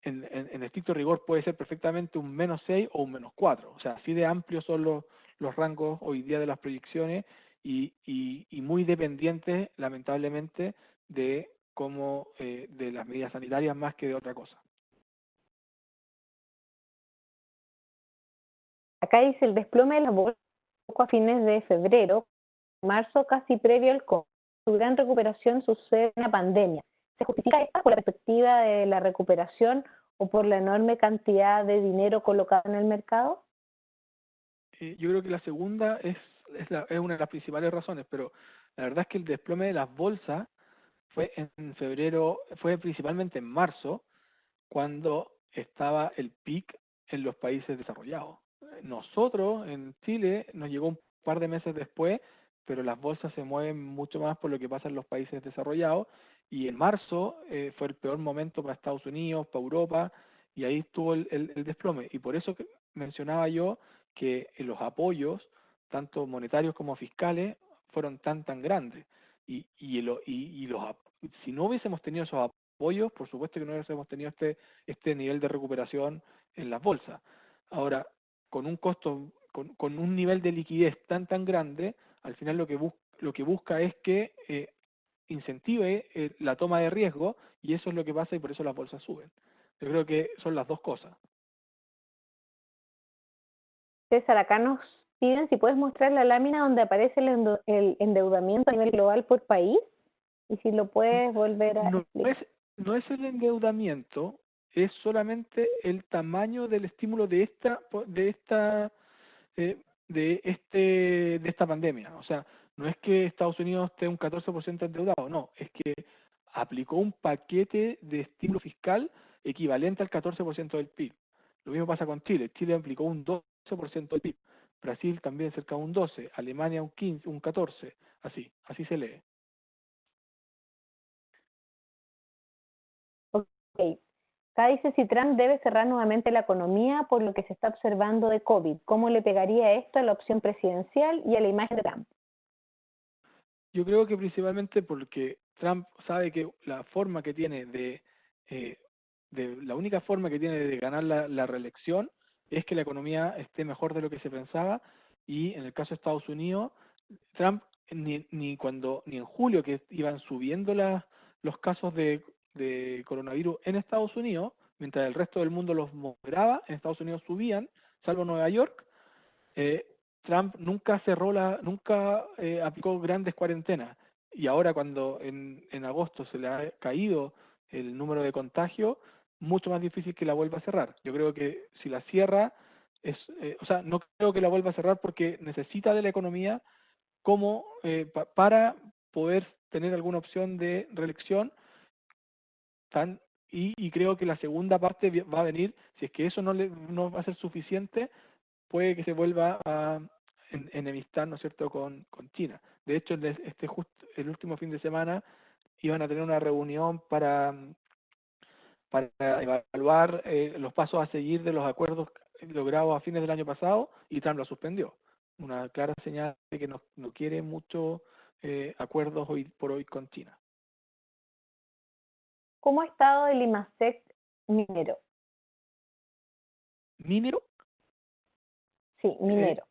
S2: en estricto rigor puede ser perfectamente un -6 o un -4. O sea, así de amplios son los rangos hoy día de las proyecciones y muy dependientes, lamentablemente, de cómo de las medidas sanitarias más que de otra cosa.
S1: Acá dice el desplome de las bolsas a fines de febrero, marzo casi previo al COVID. Su gran recuperación sucede en la pandemia. ¿Se justifica esta por la perspectiva de la recuperación o por la enorme cantidad de dinero colocado en el mercado?
S2: Yo creo que la segunda es una de las principales razones, pero la verdad es que el desplome de las bolsas fue en febrero, fue principalmente en marzo, cuando estaba el pic en los países desarrollados. Nosotros en Chile nos llegó un par de meses después, pero las bolsas se mueven mucho más por lo que pasa en los países desarrollados Y en marzo fue el peor momento para Estados Unidos, para Europa, y ahí estuvo el desplome. Y por eso que mencionaba yo que los apoyos, tanto monetarios como fiscales, fueron tan grandes. Si no hubiésemos tenido esos apoyos, por supuesto que no hubiésemos tenido este nivel de recuperación en las bolsas. Ahora, con un costo, con un nivel de liquidez tan grande, al final lo que busca es que incentive la toma de riesgo, y eso es lo que pasa y por eso las bolsas suben. Yo creo que son las dos cosas.
S1: César, acá nos piden si puedes mostrar la lámina donde aparece el endeudamiento a nivel global por país y si lo puedes volver a
S2: No
S1: explicar.
S2: no es el endeudamiento, es solamente el tamaño del estímulo eh, de esta pandemia. O sea, no es que Estados Unidos esté un 14% endeudado, no, es que aplicó un paquete de estímulo fiscal equivalente al 14% del PIB. Lo mismo pasa con Chile. Chile aplicó un 12% del PIB. Brasil también cerca de un 12%, Alemania un 15%, un 14%, así se lee.
S1: Ok. Acá dice si Trump debe cerrar nuevamente la economía por lo que se está observando de COVID. ¿Cómo le pegaría esto a la opción presidencial y a la imagen de Trump?
S2: Yo creo que principalmente porque Trump sabe que la única forma que tiene de ganar la reelección es que la economía esté mejor de lo que se pensaba, y en el caso de Estados Unidos, Trump ni en julio, que iban subiendo los casos de coronavirus en Estados Unidos, mientras el resto del mundo los moderaba, en Estados Unidos subían, salvo Nueva York. eh, Trump nunca aplicó grandes cuarentenas, y ahora cuando en agosto se le ha caído el número de contagios, mucho más difícil que la vuelva a cerrar. Yo creo que si la cierra, o sea, no creo que la vuelva a cerrar porque necesita de la economía como para poder tener alguna opción de reelección, y creo que la segunda parte va a venir, si es que eso no va a ser suficiente, puede que se vuelva a enemistar, ¿no es cierto?, con China. De hecho, el último fin de semana iban a tener una reunión para evaluar los pasos a seguir de los acuerdos logrados a fines del año pasado, y Trump lo suspendió. Una clara señal de que no quiere mucho acuerdos hoy por hoy con China.
S1: ¿Cómo ha estado el IMASEC minero?
S2: ¿Minero?
S1: Sí,
S2: Eh,
S1: minero.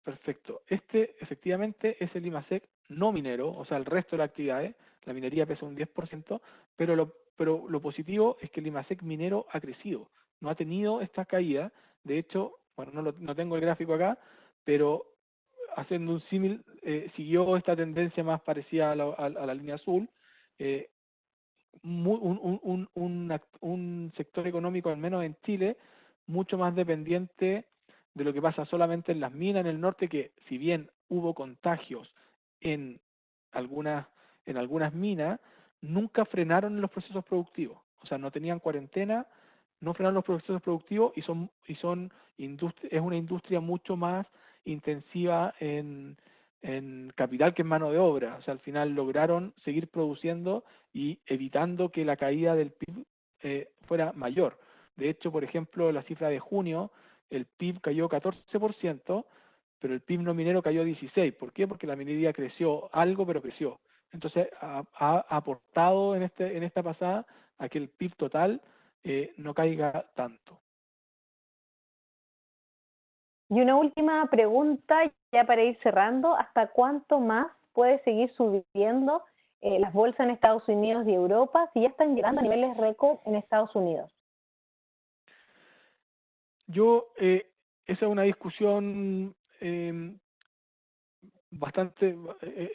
S2: Perfecto. Este efectivamente es el IMASEC no minero, o sea, el resto de las actividades. La minería pesa un 10%, pero lo positivo es que el IMASEC minero ha crecido, no ha tenido esta caída. De hecho, bueno, no tengo el gráfico acá, pero haciendo un símil, siguió esta tendencia más parecida a la línea azul. eh, un sector económico, al menos en Chile, mucho más dependiente de lo que pasa solamente en las minas en el norte, que si bien hubo contagios en algunas, en algunas minas, nunca frenaron los procesos productivos. O sea, no tenían cuarentena, no frenaron los procesos productivos, es una industria mucho más intensiva en capital que en mano de obra. O sea, al final lograron seguir produciendo y evitando que la caída del PIB fuera mayor. De hecho, por ejemplo, la cifra de junio, el PIB cayó 14%, pero el PIB no minero cayó 16%. ¿Por qué? Porque la minería creció algo, pero creció. Entonces, ha aportado en esta pasada a que el PIB total no caiga tanto.
S1: Y una última pregunta, ya para ir cerrando, ¿hasta cuánto más puede seguir subiendo las bolsas en Estados Unidos y Europa si ya están llegando a niveles récord en Estados Unidos?
S2: Esa es una discusión es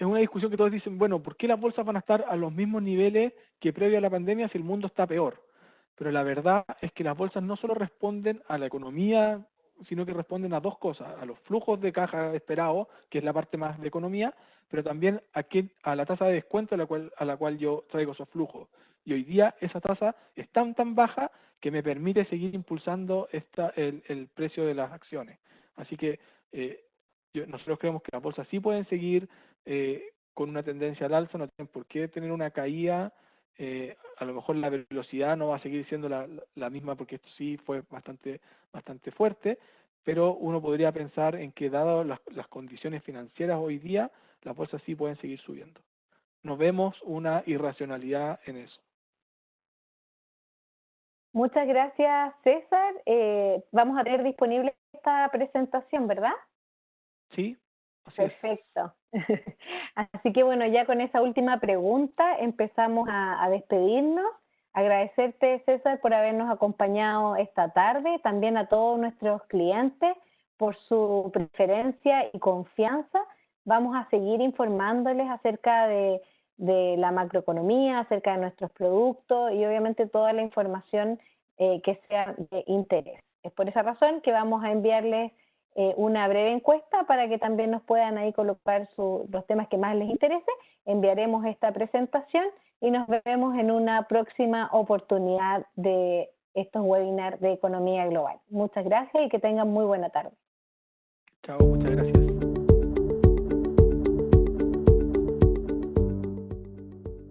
S2: una discusión que todos dicen, bueno, ¿por qué las bolsas van a estar a los mismos niveles que previo a la pandemia si el mundo está peor? Pero la verdad es que las bolsas no solo responden a la economía, sino que responden a dos cosas: a los flujos de caja esperados, que es la parte más de economía, pero también a la tasa de descuento a la cual yo traigo esos flujos. Y hoy día esa tasa es tan baja que me permite seguir impulsando el precio de las acciones. Así que nosotros creemos que las bolsas sí pueden seguir con una tendencia al alza, no tienen por qué tener una caída. A lo mejor la velocidad no va a seguir siendo la misma, porque esto sí fue bastante fuerte, pero uno podría pensar en que, dadas las condiciones financieras hoy día, las bolsas sí pueden seguir subiendo. No vemos una irracionalidad en eso.
S1: Muchas gracias, César. Vamos a tener disponible esta presentación, ¿verdad?
S2: Sí, así es.
S1: Perfecto. Así que bueno, ya con esa última pregunta empezamos a despedirnos. Agradecerte, César, por habernos acompañado esta tarde, también a todos nuestros clientes por su preferencia y confianza. Vamos a seguir informándoles acerca de la macroeconomía, acerca de nuestros productos y obviamente toda la información que sea de interés. Es por esa razón que vamos a enviarles una breve encuesta para que también nos puedan ahí colocar los temas que más les interese. Enviaremos esta presentación y nos vemos en una próxima oportunidad de estos webinars de economía global. Muchas gracias y que tengan muy buena tarde.
S2: Chao, muchas gracias.